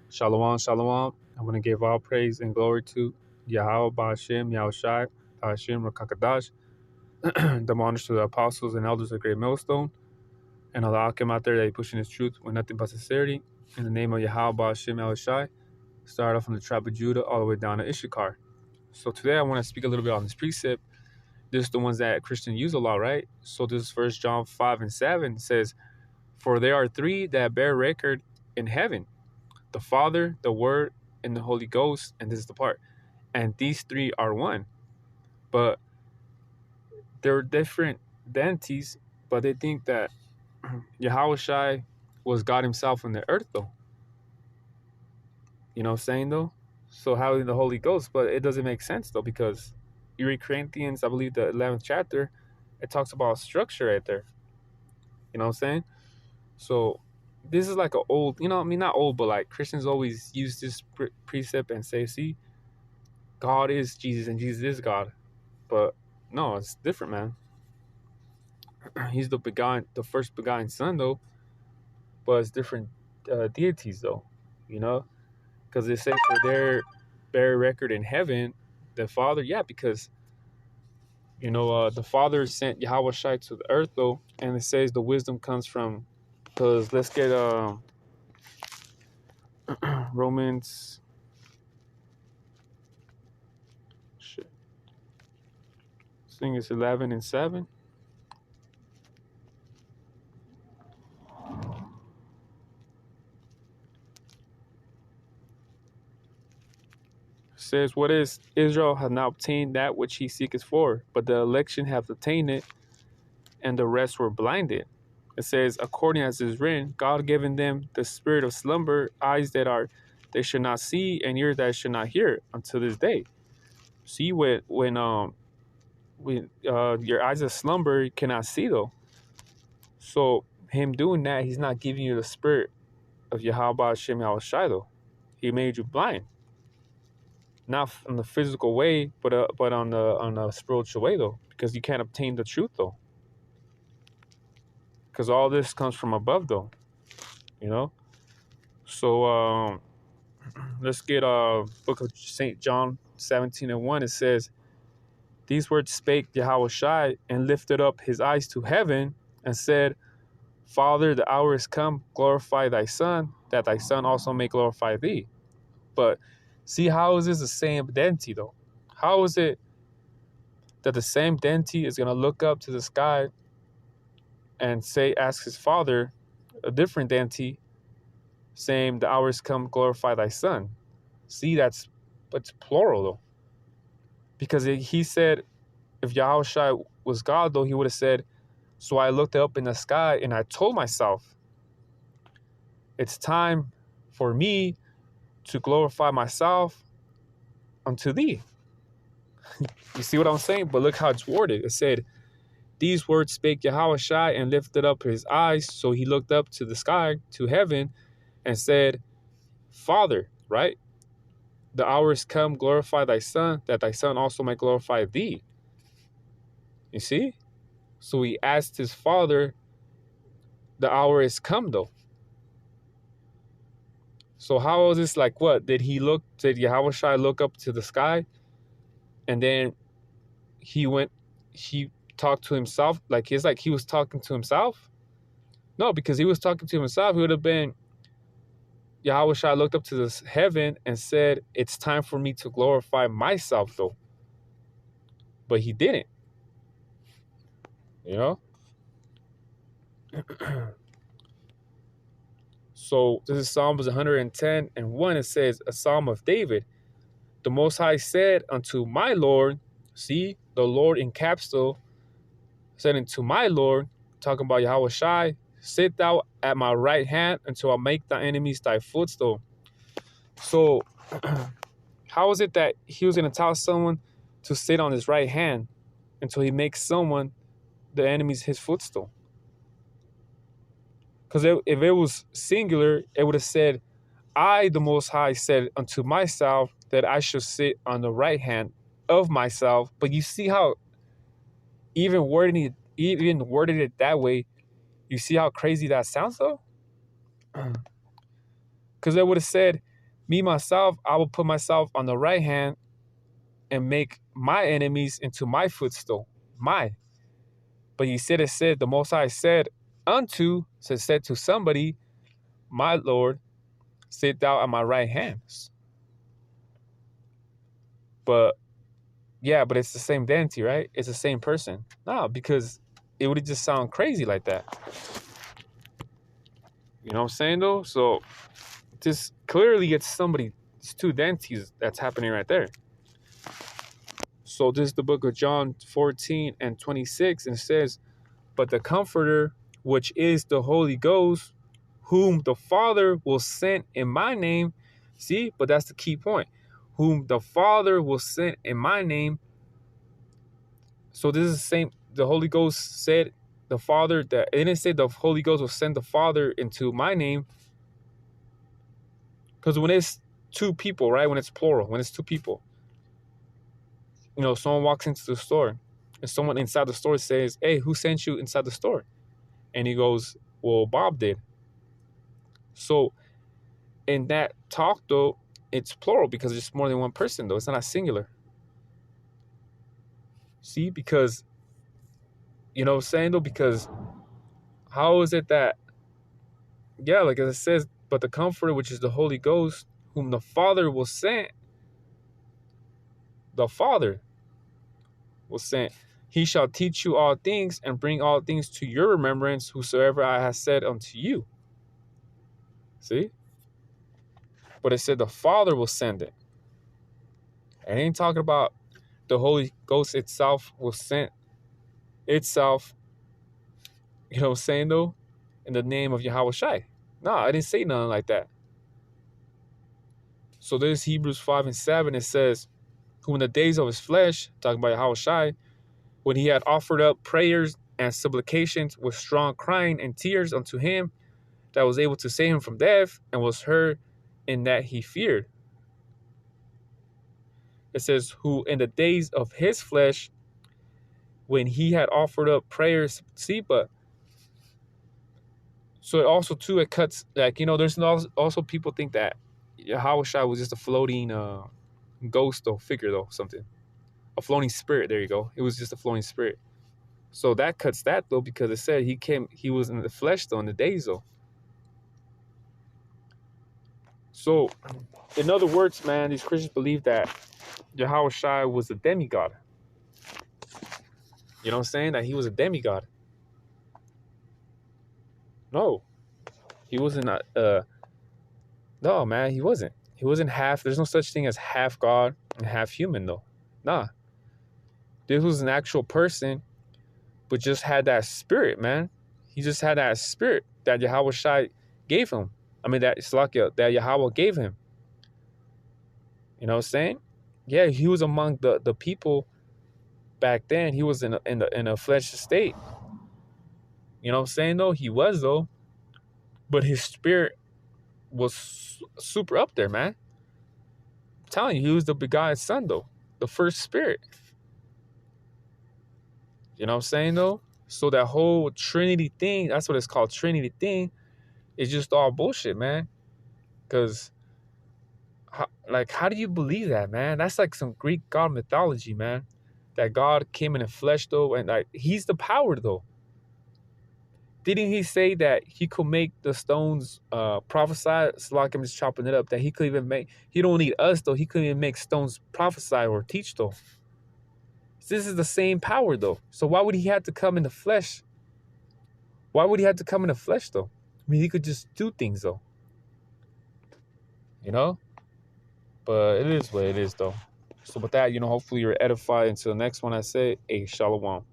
Shalom, shalom. I want to give all praise and glory to Yahweh, Ba'ashem, Yahushai, Ba'ashem, Rakakadash. The honors to the apostles and elders of Great Millstone, and all the Akim out there that are pushing his truth with nothing but sincerity. In the name of Yahweh, Ba'ashem, Yahushai, start off from the tribe of Judah all the way down to Issachar. So today I want to speak a little bit on this precept. This is the ones that Christians use a lot, right? So this is 1 John 5 and 7 says, "For there are three that bear record in heaven, the Father, the Word, and the Holy Ghost," and this is the part. "And these three are one." But they're different deities, but they think that Yahweh Shai was God himself on the earth, though. You know what I'm saying, though? So how is the Holy Ghost? But it doesn't make sense, though, because you read Corinthians, I believe the 11th chapter, it talks about structure right there. You know what I'm saying? So this is like an old, I mean, not old, but like Christians always use this precept and say, see, God is Jesus and Jesus is God. But no, it's different, man. He's the first begotten son, though, but it's different deities, though, because they say for their bear record in heaven, the Father, yeah, because, the Father sent Yahweh Shai to the earth, though, and it says the wisdom comes from, because let's get Romans, shit, I think it's 11 and 7. Says, "What is Israel hath not obtained that which he seeketh for, but the election hath obtained it, and the rest were blinded." It says, "According as is written, God given them the spirit of slumber, eyes that are they should not see, and ears that should not hear, until this day." See, when your eyes of slumber, you cannot see, though. So him doing that, he's not giving you the spirit of Yahweh Shem Yahushai, though. He made you blind. Not in the physical way, but on the spiritual way, though, because you can't obtain the truth, though. Because all this comes from above, though, So let's get book of St. John 17 and 1. It says, "These words spake Yahweh Shai, and lifted up his eyes to heaven, and said, Father, the hour is come, glorify thy Son, that thy Son also may glorify thee." But see, how is this the same deity, though? How is it that the same deity is going to look up to the sky and ask his Father, a different deity, saying, "The hour is come, glorify thy Son"? See, it's plural, though. Because he said, if Yahushua was God, though, he would have said, "So I looked up in the sky and I told myself, it's time for me to glorify myself unto thee." You see what I'm saying? But look how it's worded. It said, "These words spake Yahushua, and lifted up his eyes." So he looked up to the sky, to heaven, and said, "Father," right? "The hour is come, glorify thy Son, that thy Son also might glorify thee." You see? So he asked his Father, the hour is come, though. So how is this like what? Did Yahweh look up to the sky, and then he talked to himself? Like he was talking to himself? No, because he was talking to himself, he would have been, Yahweh looked up to this heaven and said, "It's time for me to glorify myself," though. But he didn't. You know? So this is Psalms 110 and 1. It says, a Psalm of David. "The Most High said unto my Lord," see, the Lord in caps, though, said unto my Lord, talking about Yahweh Shai, "Sit thou at my right hand until I make thy enemies thy footstool." So how is it that he was going to tell someone to sit on his right hand until he makes the enemies, his footstool? Because if it was singular, it would have said, "I, the Most High, said unto myself that I should sit on the right hand of myself." But you see how even worded it that way, you see how crazy that sounds, though? Because they would have said, me, myself, I will put myself on the right hand and make my enemies into my footstool. My. But he said, it said, the Most High said unto, said to somebody, my Lord, sit thou at my right hand. But yeah, but it's the same deity, right? It's the same person. No, because it would just sound crazy like that. You know what I'm saying though? So this clearly it's somebody, it's two deities that's happening right there. So this is the book of John 14 and 26, and it says, but the Comforter, which is the Holy Ghost, whom the Father will send in my name. See, but that's the key point. Whom the Father will send in my name. So this is the same. The Holy Ghost said the Father, that it didn't say the Holy Ghost will send the Father into my name. Because when it's two people, right? When it's plural, when it's two people, you know, someone walks into the store and someone inside the store says, hey, who sent you inside the store? And he goes, well, Bob did. So in that talk, though, it's plural because it's more than one person, though. It's not singular. See, because, you know what I'm saying, though? Because how is it that, yeah, like as it says, but the Comforter, which is the Holy Ghost, whom the Father will send, the Father will send, he shall teach you all things and bring all things to your remembrance, whosoever I have said unto you. See? But it said the Father will send it. It ain't talking about the Holy Ghost itself will send itself, you know what I'm saying, though? In the name of Yahweh Shai. No, I didn't say nothing like that. So there's Hebrews 5 and 7. It says, who in the days of his flesh, talking about Yahweh Shai, when he had offered up prayers and supplications with strong crying and tears unto him that was able to save him from death, and was heard in that he feared. It says, who in the days of his flesh, when he had offered up prayers, see, but so it also too, it cuts, like, you know, there's also people think that Yahweh Shai was just a floating ghost or figure, though, something. A floating spirit, there you go. It was just a floating spirit. So that cuts that, though, because it said he was in the flesh, though, in the days, though. So, in other words, man, these Christians believe that Yahweh Shai was a demigod. You know what I'm saying? That he was a demigod. No. He wasn't, no, man, he wasn't. He wasn't half, there's no such thing as half God and half human, though. Nah. This was an actual person, but just had that spirit, man. He just had that spirit that Yahweh Shai gave him. I mean, that Slakia, that Yahweh gave him. You know what I'm saying? Yeah, he was among the people back then. He was in a flesh state. You know what I'm saying, though? He was, though. But his spirit was super up there, man. I'm telling you, he was the begotten son, though. The first spirit. You know what I'm saying, though? So that whole Trinity thing, that's what it's called, Trinity thing, is just all bullshit, man. Because, how do you believe that, man? That's like some Greek god mythology, man. That God came in the flesh, though, and like he's the power, though. Didn't he say that he could make the stones prophesy? It's like I'm just chopping it up. That he could even make, he don't need us, though. He couldn't even make stones prophesy or teach, though. This is the same power, though. So why would he have to come in the flesh? Why would he have to come in the flesh, though? I mean, he could just do things, though. You know? But it is what it is, though. So with that, hopefully you're edified. Until the next one, I say, hey, shalom.